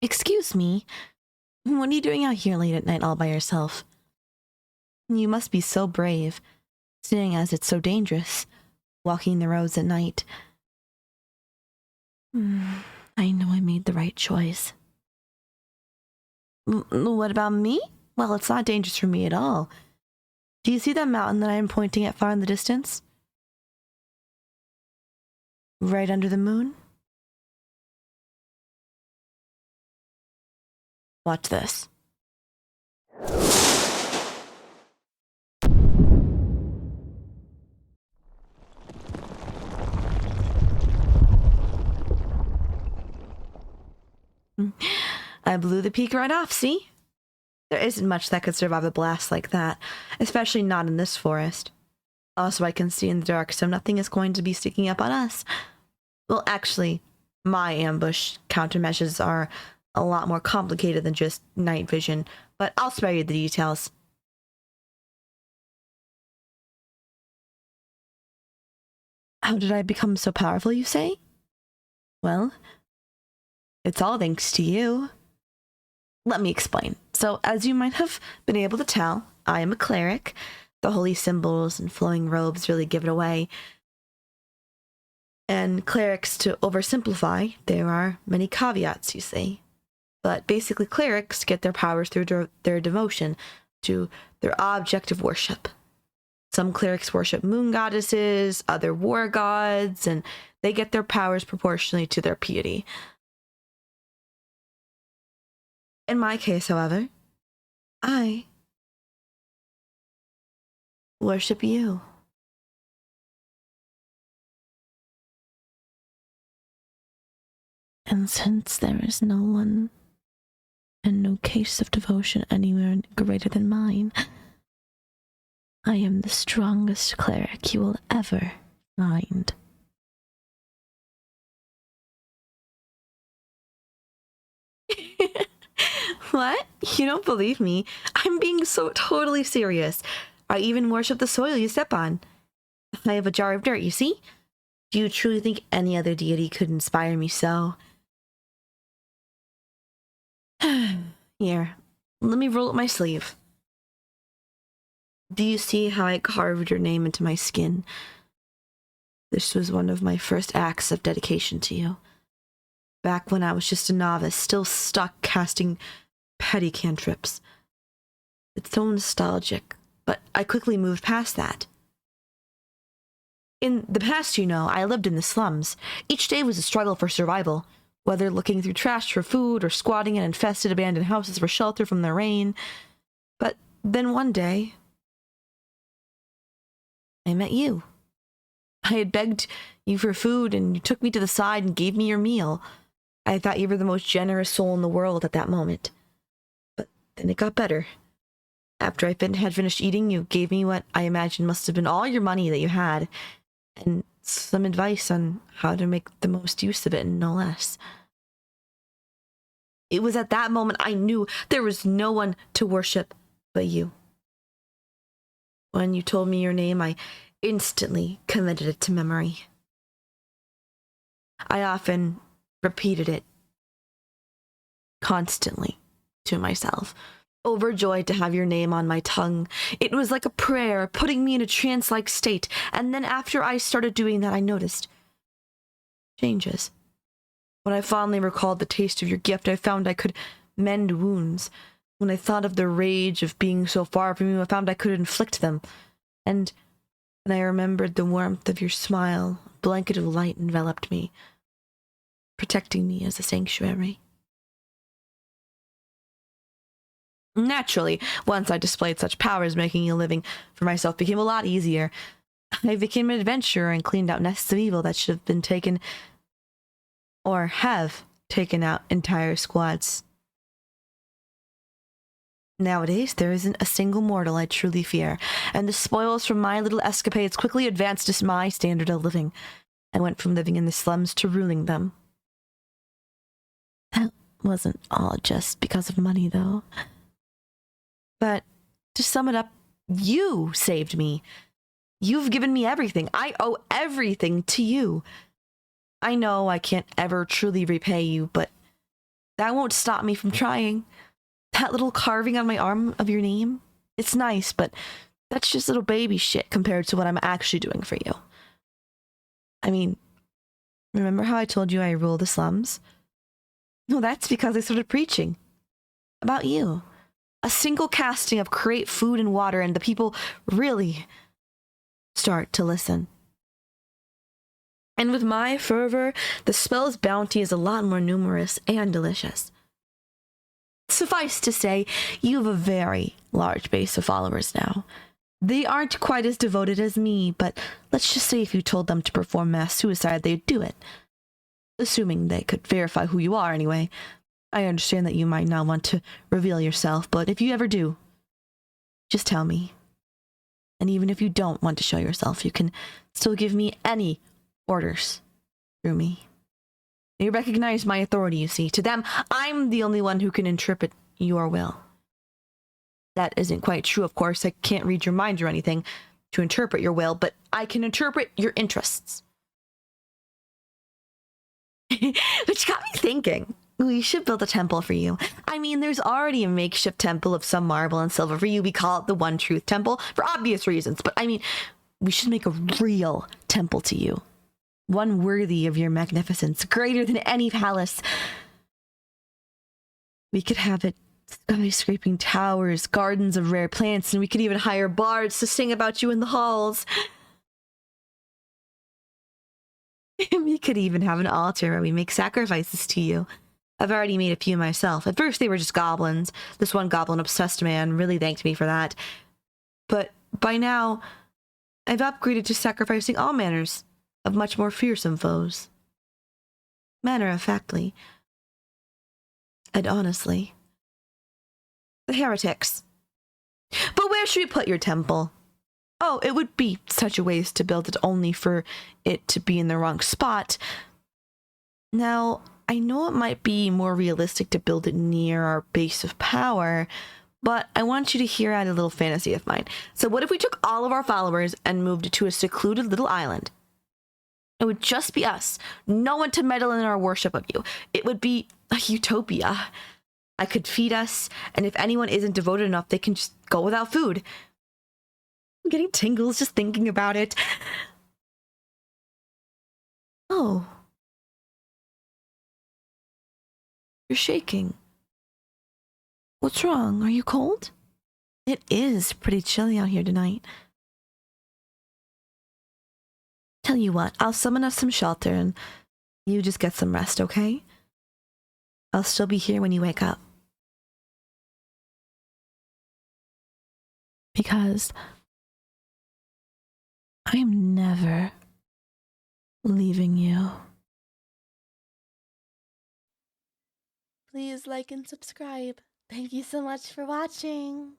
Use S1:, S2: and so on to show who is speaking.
S1: Excuse me, what are you doing out here late at night all by yourself? You must be so brave, seeing as it's so dangerous, walking the roads at night. I know I made the right choice. What about me? Well, it's not dangerous for me at all. Do you see that mountain that I am pointing at far in the distance? Right under the moon? Watch this. I blew the peak right off, see? There isn't much that could survive a blast like that, especially not in this forest. Also, I can see in the dark, so nothing is going to be sneaking up on us. Well, actually, my ambush countermeasures are a lot more complicated than just night vision, but I'll spare you the details. How did I become so powerful, you say? Well, it's all thanks to you. Let me explain. So, as you might have been able to tell, I am a cleric. The holy symbols and flowing robes really give it away. And clerics, to oversimplify, there are many caveats, you see. But basically, clerics get their powers through their devotion to their object of worship. Some clerics worship moon goddesses, other war gods, and they get their powers proportionally to their piety. In my case, however, I worship you. And since there is no one and no case of devotion anywhere greater than mine, I am the strongest cleric you will ever find. What? You don't believe me? I'm being so totally serious. I even worship the soil you step on. I have a jar of dirt, you see? Do you truly think any other deity could inspire me so? Here, let me roll up my sleeve. Do you see how I carved your name into my skin? This was one of my first acts of dedication to you. Back when I was just a novice, still stuck casting petty cantrips. It's so nostalgic, but I quickly moved past that. In the past, you know, I lived in the slums. Each day was a struggle for survival, whether looking through trash for food or squatting in infested abandoned houses for shelter from the rain. But then one day, I met you. I had begged you for food, and you took me to the side and gave me your meal. I thought you were the most generous soul in the world at that moment. But then it got better. After I had finished eating, you gave me what I imagine must have been all your money that you had, and some advice on how to make the most use of it, and no less. It was at that moment I knew there was no one to worship but you. When you told me your name, I instantly committed it to memory. I often repeated it constantly to myself, overjoyed to have your name on my tongue. It was like a prayer, putting me in a trance-like state. And then after I started doing that, I noticed changes. When I fondly recalled the taste of your gift, I found I could mend wounds. When I thought of the rage of being so far from you, I found I could inflict them. And when I remembered the warmth of your smile, a blanket of light enveloped me, protecting me as a sanctuary. Naturally, once I displayed such powers, making a living for myself became a lot easier. I became an adventurer and cleaned out nests of evil that should have been taken, or have taken out entire squads. Nowadays, there isn't a single mortal I truly fear, and the spoils from my little escapades quickly advanced to my standard of living. I went from living in the slums to ruling them. That wasn't all just because of money, though. But to sum it up, you saved me. You've given me everything. I owe everything to you. I know I can't ever truly repay you, but that won't stop me from trying. That little carving on my arm of your name, it's nice, but that's just little baby shit compared to what I'm actually doing for you. I mean, remember how I told you I rule the slums? No, that's because I started preaching. About you. A single casting of create food and water, and the people really start to listen. And with my fervor, the spell's bounty is a lot more numerous and delicious. Suffice to say, you have a very large base of followers now. They aren't quite as devoted as me, but let's just say if you told them to perform mass suicide, they'd do it. Assuming they could verify who you are anyway. I understand that you might not want to reveal yourself, but if you ever do, just tell me. And even if you don't want to show yourself, you can still give me any orders through me. They recognize my authority, you see. To them, I'm the only one who can interpret your will. That isn't quite true, of course. I can't read your mind or anything to interpret your will, but I can interpret your interests. Which got me thinking. We should build a temple for you. I mean, there's already a makeshift temple of some marble and silver for you. We call it the One Truth Temple for obvious reasons. But I mean, we should make a real temple to you. One worthy of your magnificence, greater than any palace. We could have it skyscraping towers, gardens of rare plants, and we could even hire bards to sing about you in the halls. We could even have an altar where we make sacrifices to you. I've already made a few myself. At first they were just goblins. This one goblin-obsessed man really thanked me for that. But by now, I've upgraded to sacrificing all manners of much more fearsome foes. Matter-of-factly. And honestly. The heretics. But where should we put your temple? Oh, it would be such a waste to build it only for it to be in the wrong spot. Now, I know it might be more realistic to build it near our base of power, but I want you to hear out a little fantasy of mine. So what if we took all of our followers and moved to a secluded little island? It would just be us. No one to meddle in our worship of you. It would be a utopia. I could feed us, and if anyone isn't devoted enough, they can just go without food. I'm getting tingles just thinking about it. Oh. You're shaking. What's wrong? Are you cold? It is pretty chilly out here tonight. Tell you what, I'll summon us some shelter and you just get some rest, okay? I'll still be here when you wake up. Because I'm never leaving you. Please like and subscribe. Thank you so much for watching.